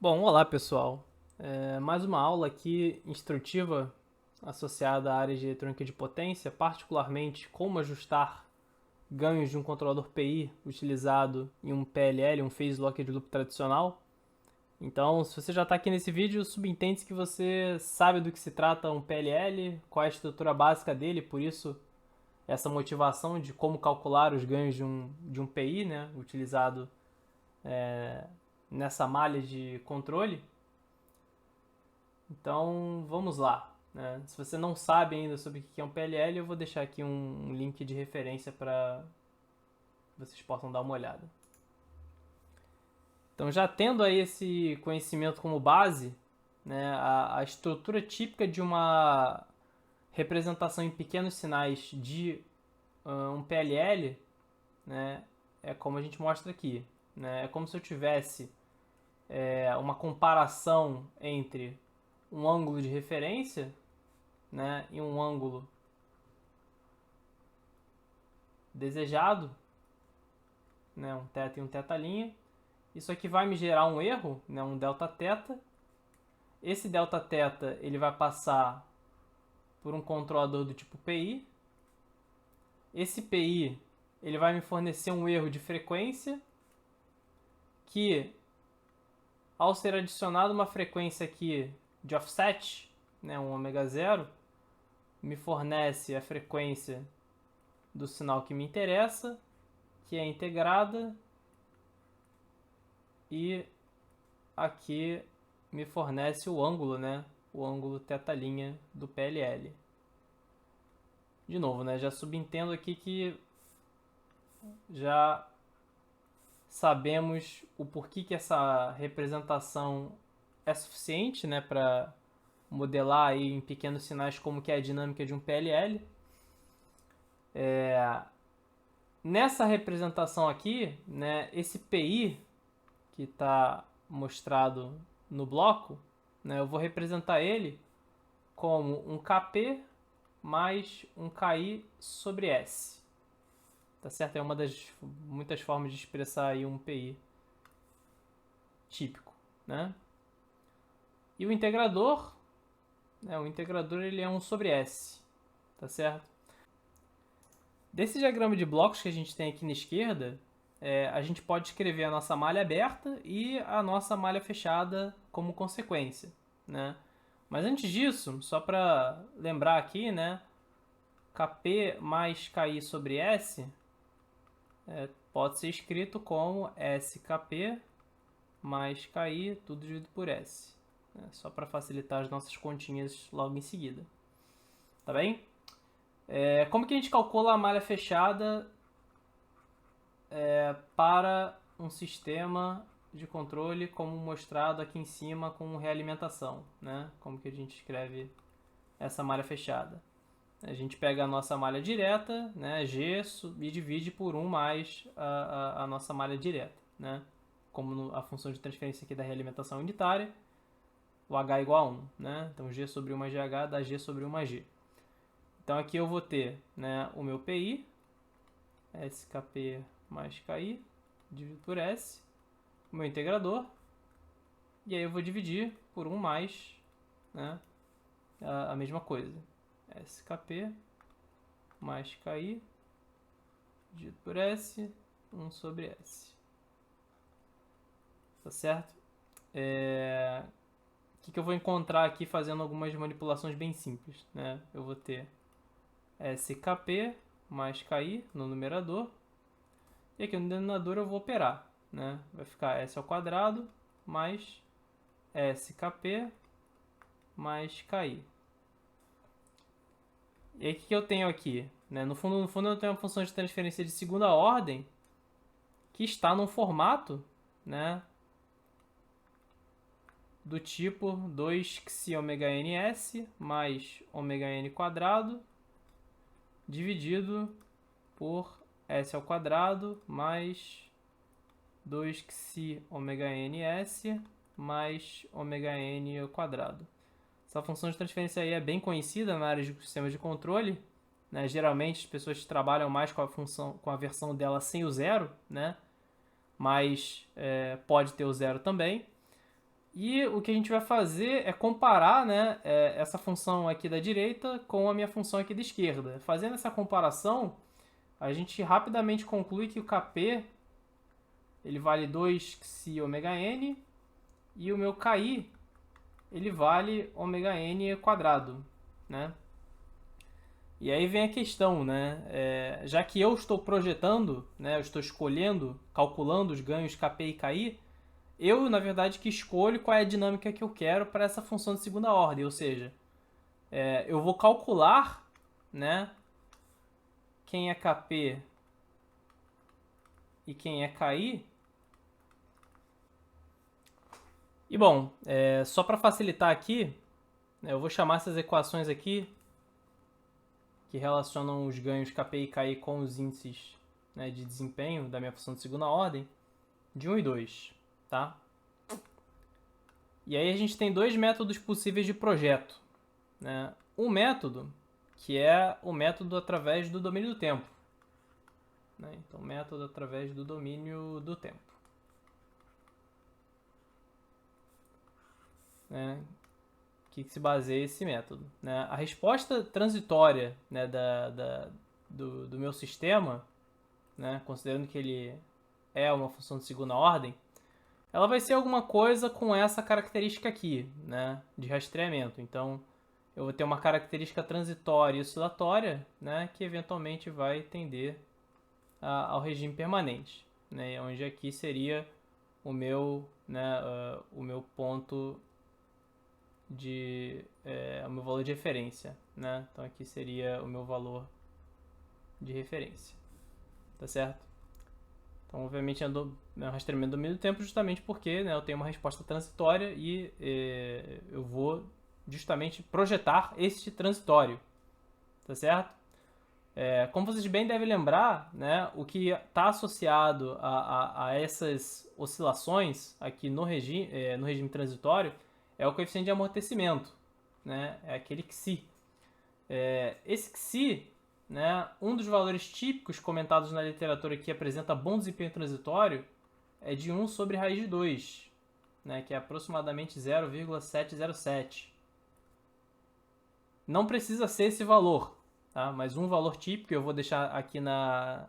Bom, olá pessoal. Mais uma aula aqui instrutiva associada à área de eletrônica de potência, particularmente como ajustar ganhos de um controlador PI utilizado em um PLL, um Phase Locked Loop tradicional. Então, se você já está aqui nesse vídeo, subentende-se que você sabe do que se trata um PLL, qual é a estrutura básica dele, por isso essa motivação de como calcular os ganhos de um PI, né, utilizado nessa malha de controle. Então, vamos lá, né? Se você não sabe ainda sobre o que é um PLL, eu vou deixar aqui um link de referência para vocês possam dar uma olhada. Então, já tendo aí esse conhecimento como base, né, a estrutura típica de uma representação em pequenos sinais de um PLL, né, é como a gente mostra aqui. Né? É como se eu tivesse uma comparação entre um ângulo de referência, né, e um ângulo desejado, né, um θ e um θ'. Isso aqui vai me gerar um erro, né, um Δθ. Esse Δθ ele vai passar por um controlador do tipo PI. Esse PI ele vai me fornecer um erro de frequência que, ao ser adicionado uma frequência aqui de offset, né, um ω0, me fornece a frequência do sinal que me interessa, que é integrada, e aqui me fornece o ângulo, né, o ângulo θ' do PLL. De novo, né, já subentendo aqui que já sabemos o porquê que essa representação é suficiente, né, para modelar aí em pequenos sinais como que é a dinâmica de um PLL. Nessa representação aqui, né, esse PI que está mostrado no bloco, né, eu vou representar ele como um Kp mais um Ki sobre S. Tá certo? É uma das muitas formas de expressar aí um PI típico, né? E o integrador, né, o integrador ele é 1 sobre S, tá certo? Desse diagrama de blocos que a gente tem aqui na esquerda, a gente pode escrever a nossa malha aberta e a nossa malha fechada como consequência, né? Mas antes disso, só para lembrar aqui, né, Kp mais Ki sobre S pode ser escrito como SKP mais Ki, tudo dividido por S. Né? Só para facilitar as nossas continhas logo em seguida. Tá bem? Como que a gente calcula a malha fechada para um sistema de controle como mostrado aqui em cima com realimentação? Né? Como que a gente escreve essa malha fechada? A gente pega a nossa malha direta, né, G, e divide por 1 mais a nossa malha direta. Né? Como a função de transferência aqui da realimentação unitária, o H igual a 1. Né? Então G sobre 1 mais GH dá G sobre 1 mais G. Então aqui eu vou ter, né, o meu PI, SKP mais KI, dividido por S, o meu integrador, e aí eu vou dividir por 1 mais, né, a mesma coisa. SKP mais KI, dividido por S, 1 sobre S. Tá certo? O que eu vou encontrar aqui fazendo algumas manipulações bem simples, né? Eu vou ter SKP mais KI no numerador, e aqui no denominador eu vou operar, né? Vai ficar S ao quadrado mais SKP mais KI. E aí o que eu tenho aqui? Né? No fundo eu tenho uma função de transferência de segunda ordem que está num formato, né, do tipo 2xωns mais ωn quadrado dividido por S ao quadrado mais 2xωns mais ωn ao quadrado. Essa função de transferência aí é bem conhecida na área de sistemas de controle. Né? Geralmente as pessoas trabalham mais com a versão dela sem o zero, né? Mas pode ter o zero também. E o que a gente vai fazer é comparar, né, essa função aqui da direita com a minha função aqui da esquerda. Fazendo essa comparação, a gente rapidamente conclui que o Kp ele vale 2 xi ômega n e o meu Ki ele vale ômega n quadrado, né? E aí vem a questão, né? Já que eu estou projetando, né, eu estou escolhendo, calculando os ganhos Kp e Ki, eu, na verdade, que escolho qual é a dinâmica que eu quero para essa função de segunda ordem, ou seja, eu vou calcular, né, quem é Kp e quem é Ki. E bom, só para facilitar aqui, eu vou chamar essas equações aqui, que relacionam os ganhos Kp e Ki com os índices, né, de desempenho da minha função de segunda ordem, de 1 e 2, tá? E aí a gente tem dois métodos possíveis de projeto, né? Um método, que é o método através do domínio do tempo, né? Então, método através do domínio do tempo, né? Que se baseia esse método, né? A resposta transitória, né, do meu sistema, né, considerando que ele é uma função de segunda ordem, ela vai ser alguma coisa com essa característica aqui, né, de rastreamento. Então, eu vou ter uma característica transitória e oscilatória, né, que eventualmente vai tender ao regime permanente, né, onde aqui seria o meu, né, o meu ponto o meu valor de referência, né? Então aqui seria o meu valor de referência, tá certo? Então, obviamente, é um rastreamento do domínio do tempo justamente porque, né, eu tenho uma resposta transitória e eu vou justamente projetar este transitório, tá certo? Como vocês bem devem lembrar, né, o que está associado a essas oscilações aqui no regime transitório é o coeficiente de amortecimento, né, é aquele Xi. Esse Xi, né, um dos valores típicos comentados na literatura que apresenta bom desempenho transitório é de 1 sobre raiz de 2, né, que é aproximadamente 0,707. Não precisa ser esse valor, tá? Mas um valor típico, eu vou deixar aqui na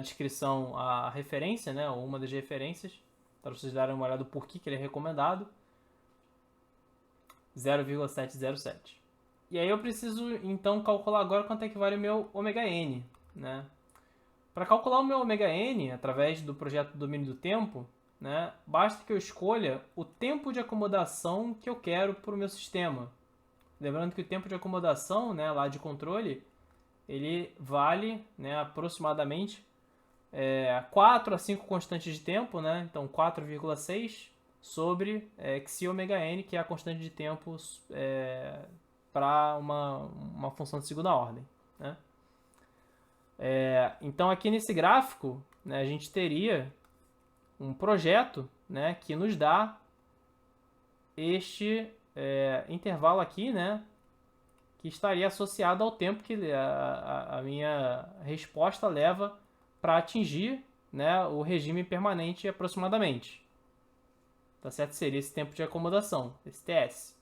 descrição a referência, né, ou uma das referências, para vocês darem uma olhada do porquê que ele é recomendado, 0,707. E aí eu preciso então calcular agora quanto é que vale o meu ômega n, né? Para calcular o meu ômega n através do projeto do domínio do tempo, né, basta que eu escolha o tempo de acomodação que eu quero para o meu sistema. Lembrando que o tempo de acomodação, né, lá de controle, ele vale, né, aproximadamente 4 a 5 constantes de tempo, né? Então 4,6 sobre xi ômega n, que é a constante de tempo para uma função de segunda ordem, né? Então aqui nesse gráfico, né, a gente teria um projeto, né, que nos dá este intervalo aqui, né, que estaria associado ao tempo que a minha resposta leva para atingir, né, o regime permanente aproximadamente. Tá certo? Seria esse tempo de acomodação, esse TS.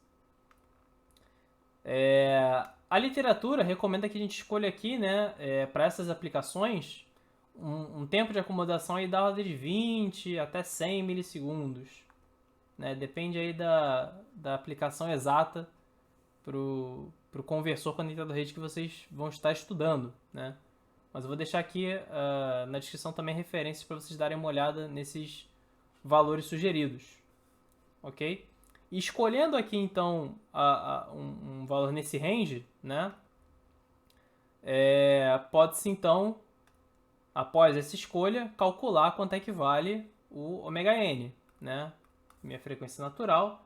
A literatura recomenda que a gente escolha aqui, né, para essas aplicações, um tempo de acomodação aí da ordem de 20 até 100 milissegundos. Né? Depende aí da aplicação exata para o conversor conectado à rede que vocês vão estar estudando, né? Mas eu vou deixar aqui na descrição também referências para vocês darem uma olhada nesses valores sugeridos, ok? E escolhendo aqui então um valor nesse range, né? Pode-se então, após essa escolha, calcular quanto é que vale o ômega n, né? Minha frequência natural,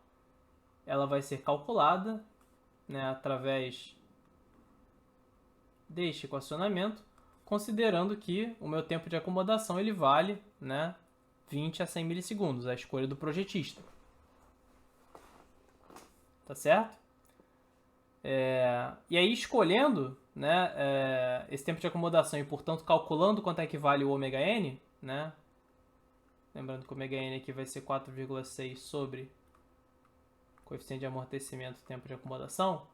ela vai ser calculada, né, através deste equacionamento, considerando que o meu tempo de acomodação ele vale, né, 20 a 100 milissegundos, a escolha do projetista. Tá certo? E aí escolhendo, né, esse tempo de acomodação e, portanto, calculando quanto é que vale o ômega n, né, lembrando que o ômega n aqui vai ser 4,6 sobre coeficiente de amortecimento e tempo de acomodação,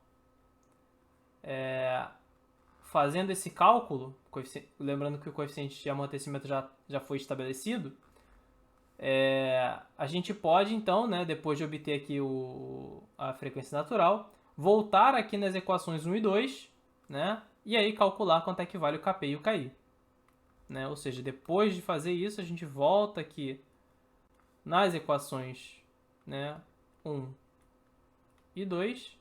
fazendo esse cálculo, lembrando que o coeficiente de amortecimento já foi estabelecido, a gente pode, então, né, depois de obter aqui a frequência natural, voltar aqui nas equações 1 e 2, né, e aí calcular quanto é que vale o Kp e o Ki. Né? Ou seja, depois de fazer isso, a gente volta aqui nas equações, né, 1 e 2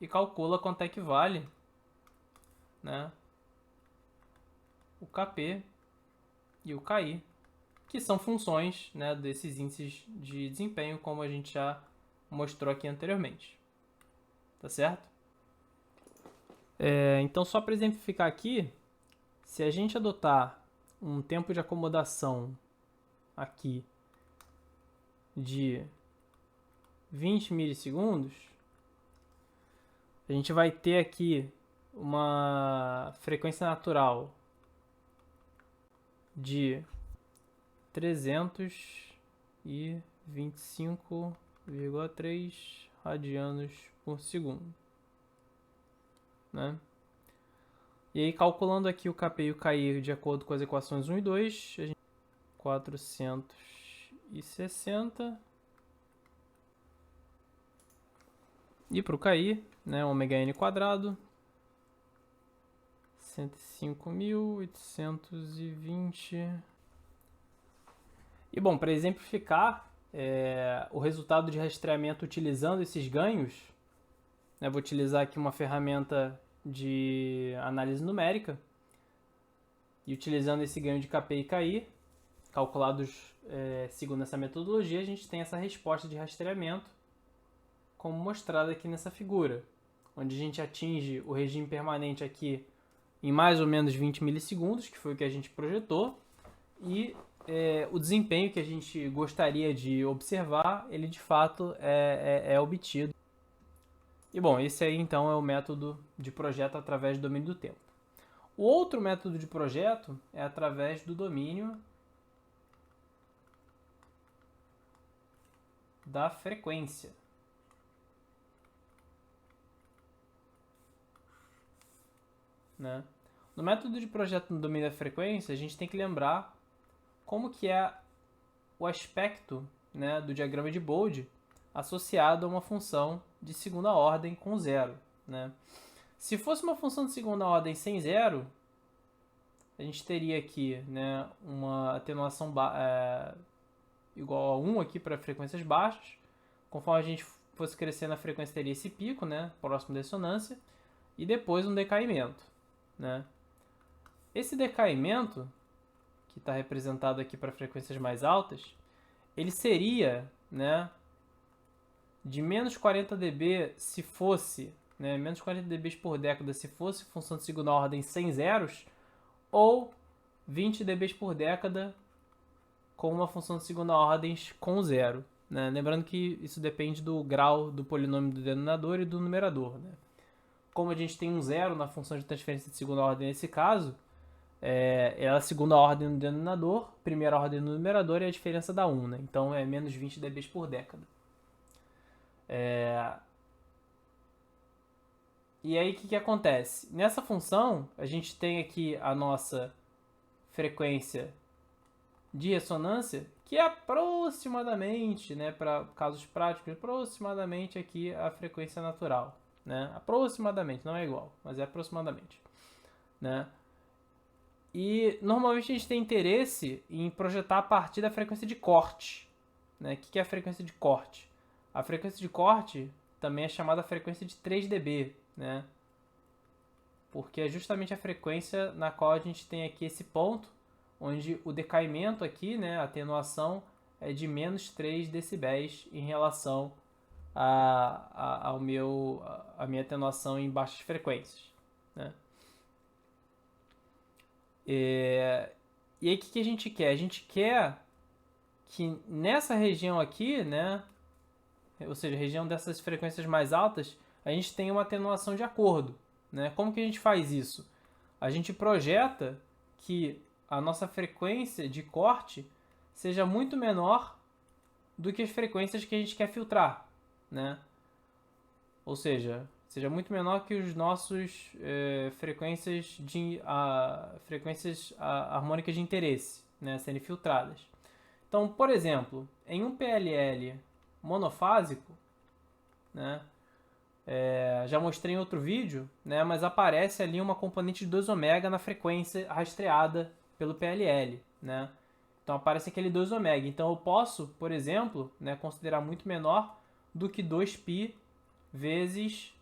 e calcula quanto é que vale, né, o Kp e o Ki, que são funções, né, desses índices de desempenho, como a gente já mostrou aqui anteriormente. Tá certo? Então, só para exemplificar aqui, se a gente adotar um tempo de acomodação aqui de 20 milissegundos, a gente vai ter aqui uma frequência natural de 325,3 radianos por segundo, né? E aí, calculando aqui o Kp e o Ki de acordo com as equações 1 e 2, a gente 460. E para o Ki, né, ωn quadrado, 105.820. E bom, para exemplificar o resultado de rastreamento utilizando esses ganhos, né, vou utilizar aqui uma ferramenta de análise numérica e utilizando esse ganho de Kp e Ki, calculados segundo essa metodologia, a gente tem essa resposta de rastreamento como mostrada aqui nessa figura, onde a gente atinge o regime permanente aqui em mais ou menos 20 milissegundos, que foi o que a gente projetou, e o desempenho que a gente gostaria de observar, ele de fato é obtido. E bom, esse aí então é o método de projeto através do domínio do tempo. O outro método de projeto é através do domínio da frequência. Né? No método de projeto no domínio da frequência, a gente tem que lembrar como que é o aspecto, né, do diagrama de Bode associado a uma função de segunda ordem com zero. Né? Se fosse uma função de segunda ordem sem zero, a gente teria aqui, né, uma atenuação igual a 1 aqui para frequências baixas. Conforme a gente fosse crescendo, a frequência teria esse pico, né, próximo da ressonância, e depois um decaimento. Né? Esse decaimento, que está representado aqui para frequências mais altas, ele seria, né, de menos 40 dB se fosse, né, menos 40 dB por década se fosse função de segunda ordem sem zeros, ou 20 dB por década com uma função de segunda ordem com zero. Né? Lembrando que isso depende do grau do polinômio do denominador e do numerador. Né? Como a gente tem um zero na função de transferência de segunda ordem nesse caso, ela é a segunda ordem no denominador, primeira ordem no numerador e a diferença dá 1. Né? Então é menos 20 dB por década. E aí o que acontece? Nessa função, a gente tem aqui a nossa frequência de ressonância, que é aproximadamente, né, para casos práticos, aproximadamente aqui a frequência natural. Né? Aproximadamente, não é igual, mas é aproximadamente. Né? E normalmente a gente tem interesse em projetar a partir da frequência de corte. Né? O que é a frequência de corte? A frequência de corte também é chamada frequência de 3 dB, né? Porque é justamente a frequência na qual a gente tem aqui esse ponto, onde o decaimento aqui, né, a atenuação, é de menos 3 decibéis em relação a minha atenuação em baixas frequências. Né? E aí o que a gente quer? A gente quer que nessa região aqui, né, ou seja, região dessas frequências mais altas, a gente tenha uma atenuação de acordo. Né? Como que a gente faz isso? A gente projeta que a nossa frequência de corte seja muito menor do que as frequências que a gente quer filtrar. né? Ou seja muito menor que os nossos frequências harmônicas de interesse, né, serem filtradas. Então, por exemplo, em um PLL monofásico, né, já mostrei em outro vídeo, né, mas aparece ali uma componente de 2 ômega na frequência rastreada pelo PLL, né? Então aparece aquele 2 ômega. Então eu posso, por exemplo, né, considerar muito menor do que 2π vezes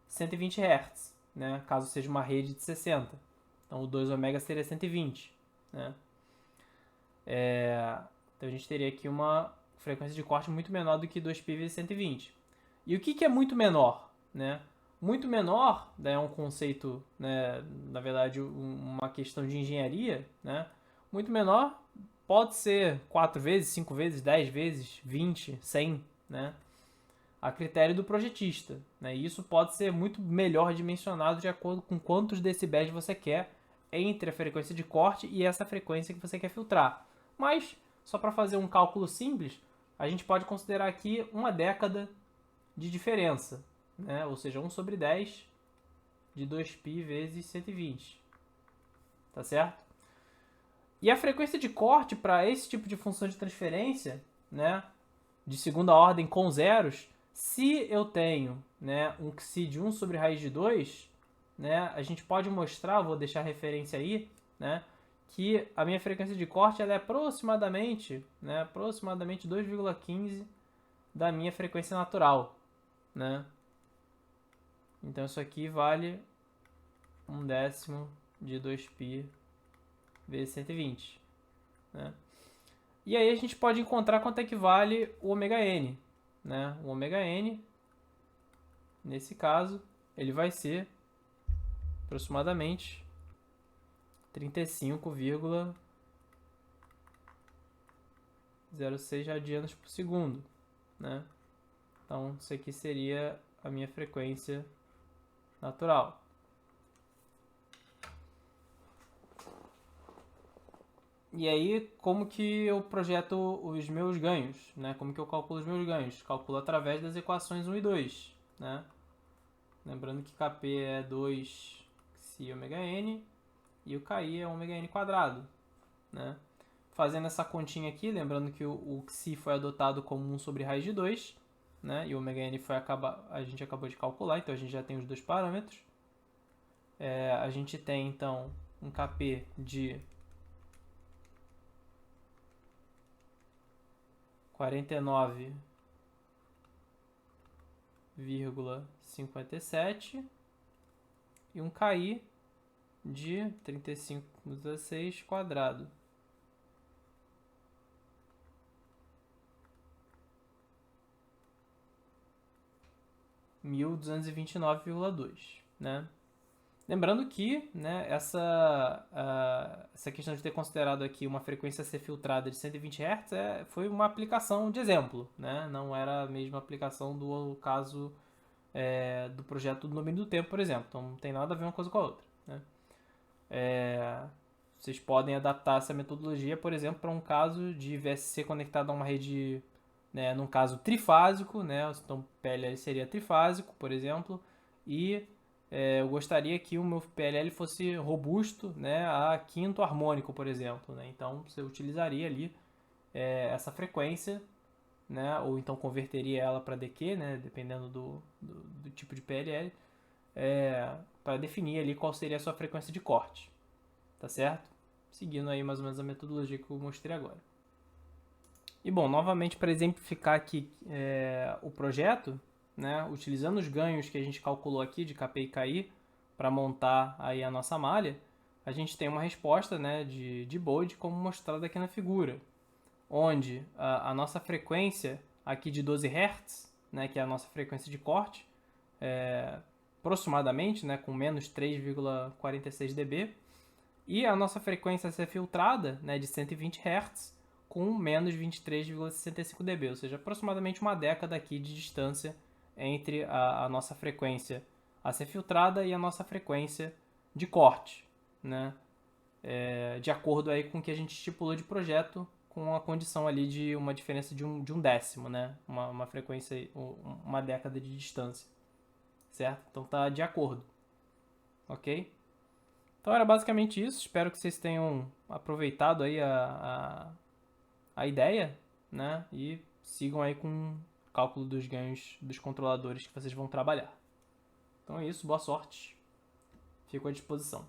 120 Hz, né, caso seja uma rede de 60. Então o 2 ômega seria 120, né? Então a gente teria aqui uma frequência de corte muito menor do que 2π vezes 120. E o que é muito menor, né? Muito menor, né, é um conceito, né, na verdade, uma questão de engenharia, né? Muito menor pode ser 4 vezes, 5 vezes, 10 vezes, 20, 100, né? A critério do projetista, né? E isso pode ser muito melhor dimensionado de acordo com quantos decibéis você quer entre a frequência de corte e essa frequência que você quer filtrar. Mas, só para fazer um cálculo simples, a gente pode considerar aqui uma década de diferença, né? Ou seja, 1 sobre 10 de 2π vezes 120, tá certo? E a frequência de corte para esse tipo de função de transferência, né, de segunda ordem com zeros, se eu tenho, né, um xi de 1 sobre raiz de 2, né, a gente pode mostrar, vou deixar a referência aí, né, que a minha frequência de corte ela é aproximadamente 2,15 da minha frequência natural, né? Então isso aqui vale 1/10 de 2π vezes 120, né? E aí a gente pode encontrar quanto é que vale o ômega n, né? O ômega n, nesse caso, ele vai ser aproximadamente 35,06 radianos por segundo, né? Então isso aqui seria a minha frequência natural. E aí, como que eu projeto os meus ganhos, né? Como que eu calculo os meus ganhos? Calculo através das equações 1 e 2, né? Lembrando que Kp é 2 xi ômega n e o Ki é ômega n quadrado, né? Fazendo essa continha aqui, lembrando que o xi foi adotado como 1 sobre raiz de 2, né? E o ômega n a gente acabou de calcular, então a gente já tem os dois parâmetros. A gente tem, então, um Kp de 49,57 e um Ki de 35,16 quadrado. Mil 229,2, né? Lembrando que, né, essa questão de ter considerado aqui uma frequência a ser filtrada de 120 Hz foi uma aplicação de exemplo, né? Não era a mesma aplicação do caso do projeto do domínio do tempo, por exemplo. Então não tem nada a ver uma coisa com a outra, né? Vocês podem adaptar essa metodologia, por exemplo, para um caso de VSC conectado a uma rede, né, num caso trifásico, né? Então PLL seria trifásico, por exemplo, e eu gostaria que o meu PLL fosse robusto, né, a quinto harmônico, por exemplo, né? Então você utilizaria ali essa frequência, né, ou então converteria ela para DQ, né, dependendo do tipo de PLL, para definir ali qual seria a sua frequência de corte, tá certo? Seguindo aí mais ou menos a metodologia que eu mostrei agora. E bom, novamente para exemplificar aqui o projeto, né, utilizando os ganhos que a gente calculou aqui de Kp e Ki para montar aí a nossa malha, a gente tem uma resposta, né, de Bode como mostrado aqui na figura, onde a nossa frequência aqui de 12 Hz, né, que é a nossa frequência de corte, aproximadamente, né, com menos 3,46 dB, e a nossa frequência a ser filtrada, né, de 120 Hz, com menos 23,65 dB, ou seja, aproximadamente uma década aqui de distância entre a nossa frequência a ser filtrada e a nossa frequência de corte, né? De acordo aí com o que a gente estipulou de projeto com a condição ali de uma diferença de um décimo, né? Uma frequência, uma década de distância, certo? Então tá de acordo, ok? Então era basicamente isso. Espero que vocês tenham aproveitado aí a ideia, né? E sigam aí com o cálculo dos ganhos dos controladores que vocês vão trabalhar. Então é isso, boa sorte. Fico à disposição.